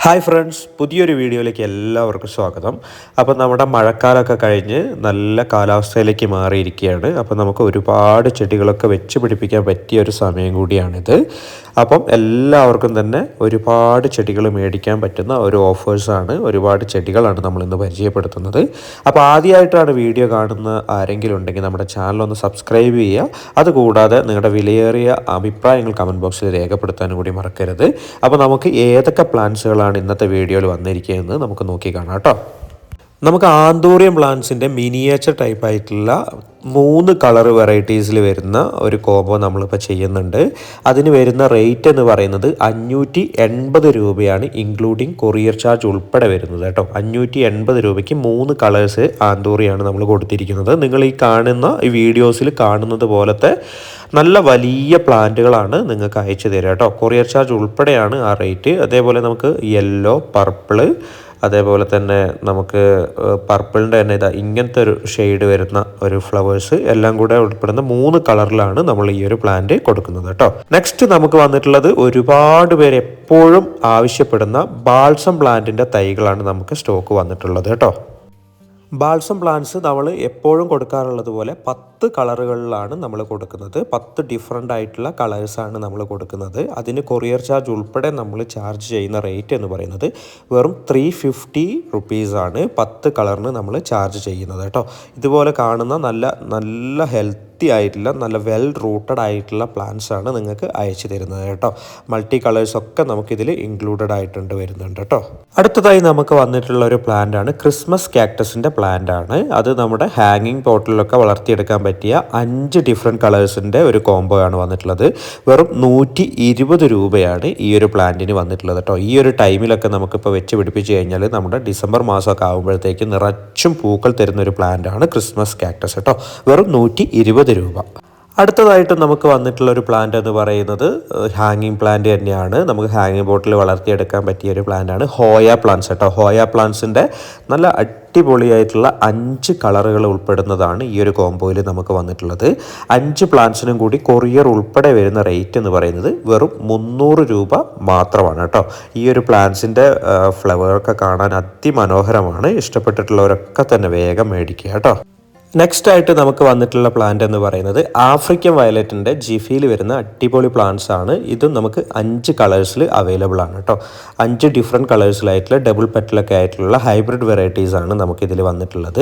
Hi friends, പുതിയൊരു വീഡിയോയിലേക്ക് എല്ലാവർക്കും സ്വാഗതം. അപ്പോൾ നമ്മുടെ മഴക്കാലമൊക്കെ കഴിഞ്ഞ് നല്ല കാലാവസ്ഥയിലേക്ക് മാറിയിരിക്കുകയാണ്. അപ്പോൾ നമുക്ക് ഒരുപാട് ചെടികളൊക്കെ വെച്ച് പിടിപ്പിക്കാൻ പറ്റിയ ഒരു സമയം കൂടിയാണിത്. അപ്പം എല്ലാവർക്കും തന്നെ ഒരുപാട് ചെടികൾ മേടിക്കാൻ പറ്റുന്ന ഒരു ഓഫേഴ്സാണ്, ഒരുപാട് ചെടികളാണ് നമ്മളിന്ന് പരിചയപ്പെടുത്തുന്നത്. അപ്പോൾ ആദ്യമായിട്ടാണ് വീഡിയോ കാണുന്ന ആരെങ്കിലും ഉണ്ടെങ്കിൽ നമ്മുടെ ചാനലൊന്ന് സബ്സ്ക്രൈബ് ചെയ്യുക. അതുകൂടാതെ നിങ്ങളുടെ വിലയേറിയ അഭിപ്രായങ്ങൾ കമൻറ്റ് ബോക്സിൽ രേഖപ്പെടുത്താനും കൂടി മറക്കരുത്. അപ്പോൾ നമുക്ക് ഏതൊക്കെ പ്ലാന്റ്സുകളാണ് ഇന്നത്തെ വീഡിയോയിൽ വന്നിരിക്കുന്നത് നമുക്ക് നോക്കി കാണാം കേട്ടോ. നമുക്ക് ആന്തൂറിയം പ്ലാന്റ്സിൻ്റെ മിനിയേച്ചർ ടൈപ്പ് ആയിട്ടുള്ള 3 കളർ വെറൈറ്റീസിൽ വരുന്ന ഒരു കോംബോ നമ്മളിപ്പോൾ ചെയ്യുന്നുണ്ട്. അതിന് വരുന്ന റേറ്റ് എന്ന് പറയുന്നത് 580 രൂപയാണ്, ഇൻക്ലൂഡിങ് കൊറിയർ ചാർജ് ഉൾപ്പെടെ വരുന്നത് കേട്ടോ. 580 രൂപയ്ക്ക് 3 കളേഴ്സ് ആന്തൂറിയാണ് നമ്മൾ കൊടുത്തിരിക്കുന്നത്. നിങ്ങൾ ഈ കാണുന്ന ഈ വീഡിയോസിൽ കാണുന്നത് പോലത്തെ നല്ല വലിയ പ്ലാന്റുകളാണ് നിങ്ങൾക്ക് അയച്ചു തരിക കേട്ടോ. കൊറിയർ ചാർജ് ഉൾപ്പെടെയാണ് ആ റേറ്റ്. അതേപോലെ നമുക്ക് യെല്ലോ, പർപ്പിള്, അതേപോലെ തന്നെ നമുക്ക് പർപ്പിളിൻ്റെ തന്നെ ഇങ്ങനത്തെ ഒരു ഷെയ്ഡ് വരുന്ന ഒരു ഫ്ലവേഴ്സ് എല്ലാം കൂടെ ഉൾപ്പെടുന്ന 3 കളറിലാണ് നമ്മൾ ഈ ഒരു പ്ലാന്റ് കൊടുക്കുന്നത് കേട്ടോ. നെക്സ്റ്റ് നമുക്ക് വന്നിട്ടുള്ളത് ഒരുപാട് പേര് എപ്പോഴും ആവശ്യപ്പെടുന്ന ബാൾസം പ്ലാന്റിൻ്റെ തൈകളാണ് നമുക്ക് സ്റ്റോക്ക് വന്നിട്ടുള്ളത് കേട്ടോ. ബാൾസം പ്ലാന്റ്സ് നമ്മൾ എപ്പോഴും കൊടുക്കാറുള്ളത് പോലെ 10 കളറുകളിലാണ് നമ്മൾ കൊടുക്കുന്നത്. 10 ഡിഫറെൻ്റ് ആയിട്ടുള്ള കളേഴ്സാണ് നമ്മൾ കൊടുക്കുന്നത്. അതിന് കൊറിയർ ചാർജ് ഉൾപ്പെടെ നമ്മൾ ചാർജ് ചെയ്യുന്ന റേറ്റ് എന്ന് പറയുന്നത് വെറും 350 റുപ്പീസാണ് 10 കളറിന് നമ്മൾ ചാർജ് ചെയ്യുന്നത് കേട്ടോ. ഇതുപോലെ കാണുന്ന നല്ല ഹെൽത്തി ആയിട്ടുള്ള നല്ല വെൽ റൂട്ടഡ് ആയിട്ടുള്ള പ്ലാന്റ്സ് ആണ് നിങ്ങൾക്ക് അയച്ചു തരുന്നത് കേട്ടോ. മൾട്ടി കളേഴ്സൊക്കെ നമുക്കിതിൽ ഇൻക്ലൂഡഡ് ആയിട്ടുണ്ട് വരുന്നുണ്ട് കേട്ടോ. അടുത്തതായി നമുക്ക് വന്നിട്ടുള്ള ഒരു പ്ലാന്റ് ആണ് ക്രിസ്മസ് കാക്ടസിൻ്റെ പ്ലാന്റ് ആണ്. അത് നമ്മുടെ ഹാങ്ങിങ് പോട്ടിലൊക്കെ വളർത്തിയെടുക്കാൻ പറ്റിയ 5 ഡിഫറെൻറ്റ് കളേഴ്സിൻ്റെ ഒരു കോംബോ ആണ് വന്നിട്ടുള്ളത്. വെറും 120 രൂപയാണ് ഈ ഒരു പ്ലാന്റിന് വന്നിട്ടുള്ളത് കേട്ടോ. ഈ ഒരു ടൈമിലൊക്കെ നമുക്കിപ്പോൾ വെച്ച് പിടിപ്പിച്ച് കഴിഞ്ഞാൽ നമ്മുടെ ഡിസംബർ മാസമൊക്കെ ആകുമ്പോഴത്തേക്ക് നിറച്ചും പൂക്കൾ തരുന്ന ഒരു പ്ലാന്റ് ആണ് ക്രിസ്മസ് കാക്ടസ് കേട്ടോ. വെറും 120 രൂപ. അടുത്തതായിട്ട് നമുക്ക് വന്നിട്ടുള്ള ഒരു പ്ലാന്റ് എന്ന് പറയുന്നത് ഹാങ്ങിങ് പ്ലാന്റ് തന്നെയാണ്. നമുക്ക് ഹാങ്ങിങ് ബോട്ടിൽ വളർത്തിയെടുക്കാൻ പറ്റിയ ഒരു പ്ലാന്റ് ആണ് ഹോയ പ്ലാന്റ്സ് കേട്ടോ. ഹോയ പ്ലാന്റ്സിൻ്റെ നല്ല അടിപൊളിയായിട്ടുള്ള 5 കളറുകൾ ഉൾപ്പെടുന്നതാണ് ഈ ഒരു കോംബോയിൽ നമുക്ക് വന്നിട്ടുള്ളത്. 5 പ്ലാന്റ്സിനും കൂടി കൊറിയർ ഉൾപ്പെടെ വരുന്ന റേറ്റ് എന്ന് പറയുന്നത് വെറും 300 രൂപ മാത്രമാണ് കേട്ടോ. ഈ ഒരു പ്ലാന്റ്സിൻ്റെ ഫ്ലവറൊക്കെ കാണാൻ അതിമനോഹരമാണ്. ഇഷ്ടപ്പെട്ടിട്ടുള്ളവരൊക്കെ തന്നെ വേഗം മേടിക്കുക കേട്ടോ. നെക്സ്റ്റ് ആയിട്ട് നമുക്ക് വന്നിട്ടുള്ള പ്ലാന്റ് എന്ന് പറയുന്നത് ആഫ്രിക്കൻ വയലറ്റിൻ്റെ ജിഫിയിൽ വരുന്ന അടിപൊളി പ്ലാന്റ്സ് ആണ്. ഇതും നമുക്ക് 5 കളേഴ്സിൽ അവൈലബിൾ ആണ് കേട്ടോ. 5 ഡിഫറെൻറ്റ് കളേഴ്സിലായിട്ടുള്ള ഡബിൾ പെറ്റലൊക്കെ ആയിട്ടുള്ള ഹൈബ്രിഡ് വെറൈറ്റീസ് ആണ് നമുക്കിതിൽ വന്നിട്ടുള്ളത്.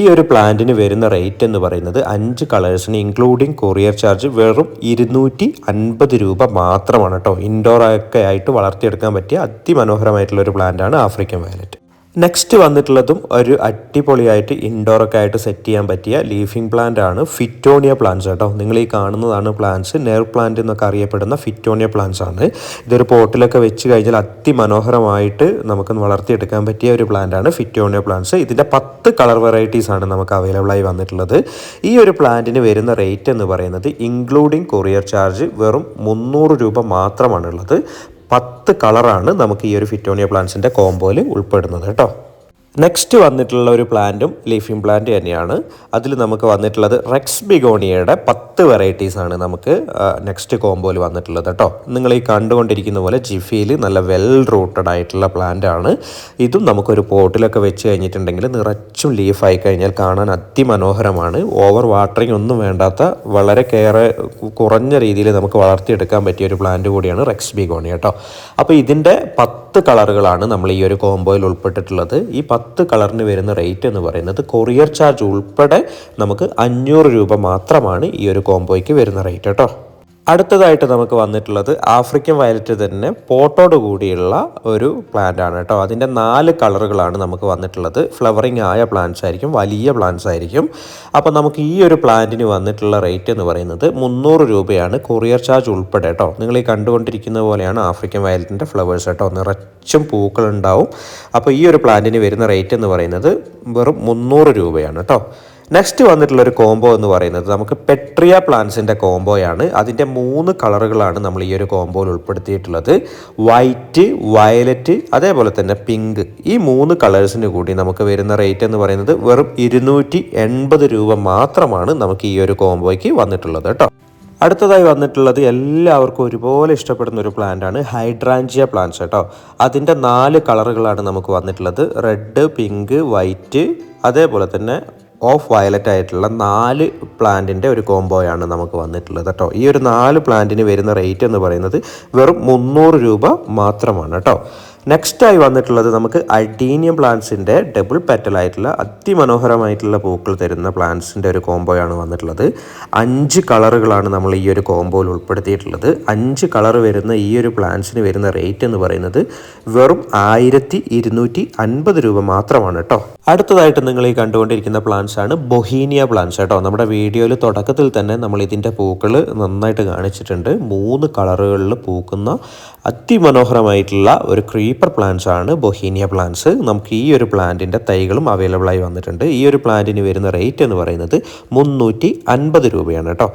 ഈ ഒരു പ്ലാന്റിന് വരുന്ന റേറ്റ് എന്ന് പറയുന്നത് 5 കളേഴ്സിന് ഇൻക്ലൂഡിങ് കൊറിയർ ചാർജ് വെറും 250 രൂപ മാത്രമാണ് കേട്ടോ. ഇൻഡോർ ഒക്കെ ആയിട്ട് വളർത്തിയെടുക്കാൻ പറ്റിയ അതിമനോഹരമായിട്ടുള്ള ഒരു പ്ലാന്റ് ആണ് ആഫ്രിക്കൻ വയലറ്റ്. നെക്സ്റ്റ് വന്നിട്ടുള്ളതും ഒരു അടിപൊളിയായിട്ട് ഇൻഡോറൊക്കെ ആയിട്ട് സെറ്റ് ചെയ്യാൻ പറ്റിയ ലീഫിംഗ് പ്ലാന്റ് ആണ് ഫിറ്റോണിയ പ്ലാന്റ്സ് കേട്ടോ. നിങ്ങൾ ഈ കാണുന്നതാണ് പ്ലാന്റ്സ്. നെയർ പ്ലാന്റ് എന്നൊക്കെ അറിയപ്പെടുന്ന ഫിറ്റോണിയ പ്ലാന്റ്സ് ആണ്. ഇതൊരു പോട്ടിലൊക്കെ വെച്ച് കഴിഞ്ഞാൽ അതിമനോഹരമായിട്ട് നമുക്ക് വളർത്തിയെടുക്കാൻ പറ്റിയ ഒരു പ്ലാന്റ് ആണ് ഫിറ്റോണിയ പ്ലാന്റ്സ്. ഇതിൻ്റെ 10 കളർ വെറൈറ്റീസ് ആണ് നമുക്ക് അവൈലബിൾ ആയി വന്നിട്ടുള്ളത്. ഈ ഒരു പ്ലാന്റിന് വരുന്ന റേറ്റ് എന്ന് പറയുന്നത് ഇൻക്ലൂഡിങ് കൊറിയർ ചാർജ് വെറും 300 രൂപ മാത്രമാണുള്ളത്. 10 കളറാണ് നമുക്ക് ഈ ഒരു ഫിറ്റോണിയ പ്ലാന്റ്സിൻ്റെ കോംബോയിൽ ഉൾപ്പെടുന്നത് കേട്ടോ. നെക്സ്റ്റ് വന്നിട്ടുള്ള ഒരു പ്ലാന്റും ലീഫിംഗ് പ്ലാന്റ് തന്നെയാണ്. അതിൽ നമുക്ക് വന്നിട്ടുള്ളത് റെക്സ് ബിഗോണിയയുടെ 10 വെറൈറ്റീസാണ് നമുക്ക് നെക്സ്റ്റ് കോംബോയിൽ വന്നിട്ടുള്ളത് കേട്ടോ. നിങ്ങൾ ഈ കണ്ടുകൊണ്ടിരിക്കുന്ന പോലെ ജിഫിയിൽ നല്ല വെൽ റൂട്ടഡ് ആയിട്ടുള്ള പ്ലാന്റ് ആണ്. ഇതും നമുക്കൊരു പോട്ടിലൊക്കെ വെച്ച് കഴിഞ്ഞിട്ടുണ്ടെങ്കിൽ നിറച്ചും ലീഫായി കഴിഞ്ഞാൽ കാണാൻ അതിമനോഹരമാണ്. ഓവർ വാട്ടറിങ് ഒന്നും വേണ്ടാത്ത വളരെ കുറഞ്ഞ രീതിയിൽ നമുക്ക് വളർത്തിയെടുക്കാൻ പറ്റിയ ഒരു പ്ലാന്റ് കൂടിയാണ് റെക്സ് ബിഗോണിയ കേട്ടോ. അപ്പോൾ ഇതിൻ്റെ 10 കളറുകളാണ് നമ്മൾ ഈ ഒരു കോംബോയിൽ ഉൾപ്പെട്ടിട്ടുള്ളത്. ഈ 10 കളറിന് വരുന്ന റേറ്റ് എന്ന് പറയുന്നത് കൊറിയർ ചാർജ് ഉൾപ്പെടെ നമുക്ക് 500 രൂപ മാത്രമാണ് ഈ ഒരു കോംബോയ്ക്ക് വരുന്ന റേറ്റ് കേട്ടോ. അടുത്തതായിട്ട് നമുക്ക് വന്നിട്ടുള്ളത് ആഫ്രിക്കൻ വയലറ്റ് തന്നെ പോട്ടോട് കൂടിയുള്ള ഒരു പ്ലാന്റ് ആണ് കേട്ടോ. അതിൻ്റെ 4 കളറുകളാണ് നമുക്ക് വന്നിട്ടുള്ളത്. ഫ്ലവറിങ് ആയ പ്ലാന്റ്സ് ആയിരിക്കും, വലിയ പ്ലാന്റ്സ് ആയിരിക്കും. അപ്പോൾ നമുക്ക് ഈ ഒരു പ്ലാന്റിന് വന്നിട്ടുള്ള റേറ്റ് എന്ന് പറയുന്നത് 300 രൂപയാണ് കൊറിയർ ചാർജ് ഉൾപ്പെടെ കേട്ടോ. നിങ്ങൾ ഈ കണ്ടുകൊണ്ടിരിക്കുന്ന പോലെയാണ് ആഫ്രിക്കൻ വയലറ്റിൻ്റെ ഫ്ലവേഴ്സ് കേട്ടോ. നിറച്ചും പൂക്കളുണ്ടാവും. അപ്പോൾ ഈ ഒരു പ്ലാന്റിന് വരുന്ന റേറ്റ് എന്ന് പറയുന്നത് വെറും 300 രൂപയാണ് കേട്ടോ. നെക്സ്റ്റ് വന്നിട്ടുള്ളൊരു കോംബോ എന്ന് പറയുന്നത് നമുക്ക് പെട്രിയ പ്ലാന്റ്സിൻ്റെ കോംബോയാണ്. അതിൻ്റെ 3 കളറുകളാണ് നമ്മൾ ഈ ഒരു കോംബോയിൽ ഉൾപ്പെടുത്തിയിട്ടുള്ളത്. വൈറ്റ്, വയലറ്റ്, അതേപോലെ തന്നെ പിങ്ക്. ഈ 3 കളേഴ്സിന് കൂടി നമുക്ക് വരുന്ന റേറ്റ് എന്ന് പറയുന്നത് വെറും 280 രൂപ മാത്രമാണ് നമുക്ക് ഈ ഒരു കോംബോയ്ക്ക് വന്നിട്ടുള്ളത് കേട്ടോ. അടുത്തതായി വന്നിട്ടുള്ളത് എല്ലാവർക്കും ഒരുപോലെ ഇഷ്ടപ്പെടുന്ന ഒരു പ്ലാന്റാണ് ഹൈഡ്രാഞ്ചിയ പ്ലാന്റ്സ് കേട്ടോ. അതിൻ്റെ 4 കളറുകളാണ് നമുക്ക് വന്നിട്ടുള്ളത്. റെഡ്, പിങ്ക്, വൈറ്റ്, അതേപോലെ തന്നെ ഓഫ് വയലറ്റ് ആയിട്ടുള്ള 4 പ്ലാന്റിൻ്റെ ഒരു കോംബോയാണ് നമുക്ക് വന്നിട്ടുള്ളത് കേട്ടോ. ഈ ഒരു 4 പ്ലാന്റിന് വരുന്ന റേറ്റ് എന്ന് പറയുന്നത് വെറും 300 രൂപ മാത്രമാണ് കേട്ടോ. നെക്സ്റ്റായി വന്നിട്ടുള്ളത് നമുക്ക് അഡീനിയം പ്ലാന്റ്സിൻ്റെ ഡബിൾ പെറ്റലായിട്ടുള്ള അതിമനോഹരമായിട്ടുള്ള പൂക്കൾ തരുന്ന പ്ലാന്റ്സിൻ്റെ ഒരു കോംബോയാണ് വന്നിട്ടുള്ളത്. 5 കളറുകളാണ് നമ്മൾ ഈ ഒരു കോംബോയിൽ ഉൾപ്പെടുത്തിയിട്ടുള്ളത്. 5 കളർ വരുന്ന ഈ ഒരു പ്ലാന്റ്സിന് വരുന്ന റേറ്റ് എന്ന് പറയുന്നത് വെറും 1250 രൂപ മാത്രമാണ് കേട്ടോ. അടുത്തതായിട്ട് നിങ്ങൾ ഈ കണ്ടുകൊണ്ടിരിക്കുന്ന പ്ലാന്റ്സ് ആണ് ബൊഹീനിയ പ്ലാന്റ്സ് കേട്ടോ. നമ്മുടെ വീഡിയോയിൽ തുടക്കത്തിൽ തന്നെ നമ്മൾ ഇതിൻ്റെ പൂക്കൾ നന്നായിട്ട് കാണിച്ചിട്ടുണ്ട്. 3 കളറുകളിൽ പൂക്കുന്ന അതിമനോഹരമായിട്ടുള്ള ഒരു ക്രീപ്പർ പ്ലാന്റ്സ് ആണ് ബൊഹീനിയ പ്ലാന്റ്സ്. നമുക്ക് ഈ ഒരു പ്ലാന്റിൻ്റെ തൈകളും അവൈലബിൾ ആയി വന്നിട്ടുണ്ട്. ഈ ഒരു പ്ലാന്റിന് വരുന്ന റേറ്റ് എന്ന് പറയുന്നത് 350 രൂപയാണ് കേട്ടോ.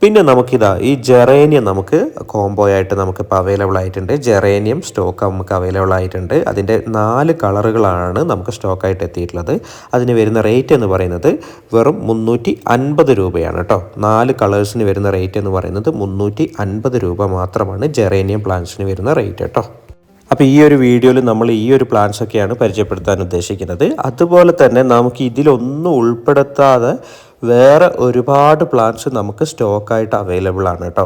പിന്നെ നമുക്കിതാ ഈ ജെറേനിയം നമുക്ക് കോംബോ ആയിട്ട് നമുക്കിപ്പോൾ അവൈലബിൾ ആയിട്ടുണ്ട്. ജെറേനിയം സ്റ്റോക്ക് നമുക്ക് അവൈലബിൾ ആയിട്ടുണ്ട്. അതിൻ്റെ 4 കളറുകളാണ് നമുക്ക് സ്റ്റോക്കായിട്ട് എത്തിയിട്ടുള്ളത്. അതിന് വരുന്ന റേറ്റ് എന്ന് പറയുന്നത് വെറും 350 രൂപയാണ് കേട്ടോ. 4 കളേഴ്സിന് വരുന്ന റേറ്റ് എന്ന് പറയുന്നത് 350 രൂപ മാത്രമാണ് ജെറേനിയം പ്ലാന്റ്സിന് വരുന്ന റേറ്റ് കേട്ടോ. അപ്പോൾ ഈ ഒരു വീഡിയോയിൽ നമ്മൾ ഈ ഒരു പ്ലാന്റ്സ് ഒക്കെയാണ് പരിചയപ്പെടുത്താൻ ഉദ്ദേശിക്കുന്നത്. അതുപോലെ തന്നെ നമുക്ക് ഇതിലൊന്നും ഉൾപ്പെടുത്താതെ വേറെ ഒരുപാട് പ്ലാന്റ്സ് നമുക്ക് സ്റ്റോക്കായിട്ട് അവൈലബിൾ ആണ് കേട്ടോ.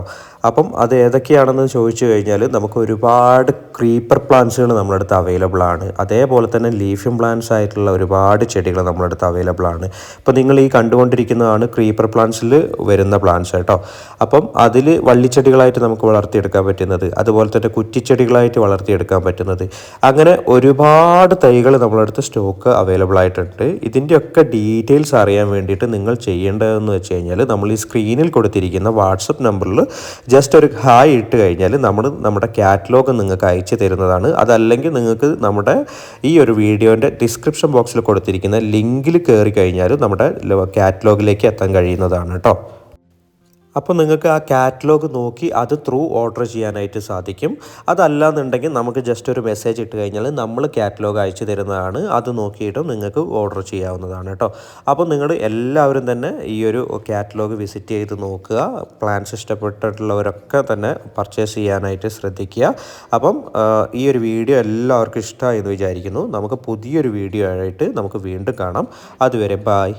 അപ്പം അത് ഏതൊക്കെയാണെന്ന് ചോദിച്ചു കഴിഞ്ഞാൽ നമുക്ക് ഒരുപാട് ക്രീപ്പർ പ്ലാന്റ്സുകൾ നമ്മുടെ അടുത്ത് അവൈലബിൾ ആണ്. അതേപോലെ തന്നെ ലീഫിയം പ്ലാന്റ്സ് ആയിട്ടുള്ള ഒരുപാട് ചെടികൾ നമ്മുടെ അടുത്ത് അവൈലബിൾ ആണ്. ഇപ്പോൾ നിങ്ങൾ ഈ കണ്ടുകൊണ്ടിരിക്കുന്നതാണ് ക്രീപ്പർ പ്ലാന്റ്സിൽ വരുന്ന പ്ലാന്റ്സ് കേട്ടോ. അപ്പം അതിൽ വള്ളിച്ചെടികളായിട്ട് നമുക്ക് വളർത്തിയെടുക്കാൻ പറ്റുന്നത്, അതുപോലെ തന്നെ കുറ്റിച്ചെടികളായിട്ട് വളർത്തിയെടുക്കാൻ പറ്റുന്നത്, അങ്ങനെ ഒരുപാട് തൈകൾ നമ്മുടെ അടുത്ത് സ്റ്റോക്ക് അവൈലബിൾ ആയിട്ടുണ്ട്. ഇതിൻ്റെയൊക്കെ ഡീറ്റെയിൽസ് അറിയാൻ വേണ്ടിയിട്ട് നിങ്ങൾ ചെയ്യേണ്ടതെന്ന് വെച്ച് കഴിഞ്ഞാൽ നമ്മൾ ഈ സ്ക്രീനിൽ കൊടുത്തിരിക്കുന്ന വാട്സപ്പ് നമ്പറിൽ ജസ്റ്റ് ഒരു ഹായ് ഇട്ട് കഴിഞ്ഞാൽ നമ്മുടെ കാറ്റലോഗ് നിങ്ങൾക്ക് അയച്ചു തരുന്നതാണ്. അതല്ലെങ്കിൽ നിങ്ങൾക്ക് നമ്മുടെ ഈ ഒരു വീഡിയോൻ്റെ ഡിസ്ക്രിപ്ഷൻ ബോക്സിൽ കൊടുത്തിരിക്കുന്ന ലിങ്കിൽ കയറി കഴിഞ്ഞാൽ നമ്മുടെ കാറ്റലോഗിലേക്ക് എത്താൻ കഴിയുന്നതാണ് കേട്ടോ. അപ്പോൾ നിങ്ങൾക്ക് ആ കാറ്റലോഗ് നോക്കി അത് ത്രൂ ഓർഡർ ചെയ്യാനായിട്ട് സാധിക്കും. അതല്ലാന്നുണ്ടെങ്കിൽ നമുക്ക് ജസ്റ്റ് ഒരു മെസ്സേജ് ഇട്ട് കഴിഞ്ഞാൽ നമ്മൾ കാറ്റലോഗ് അയച്ചു തരുന്നതാണ്. അത് നോക്കിയിട്ടും നിങ്ങൾക്ക് ഓർഡർ ചെയ്യാവുന്നതാണ് കേട്ടോ. അപ്പോൾ നിങ്ങൾ എല്ലാവരും തന്നെ ഈ ഒരു കാറ്റലോഗ് വിസിറ്റ് ചെയ്ത് നോക്കുക. പ്ലാൻസ് ഇഷ്ടപ്പെട്ടിട്ടുള്ളവരൊക്കെ തന്നെ പർച്ചേസ് ചെയ്യാനായിട്ട് ശ്രദ്ധിക്കുക. അപ്പം ഈ ഒരു വീഡിയോ എല്ലാവർക്കും ഇഷ്ടമായി എന്ന് വിചാരിക്കുന്നു. നമുക്ക് പുതിയൊരു വീഡിയോ ആയിട്ട് നമുക്ക് വീണ്ടും കാണാം. അതുവരെ ബായ്.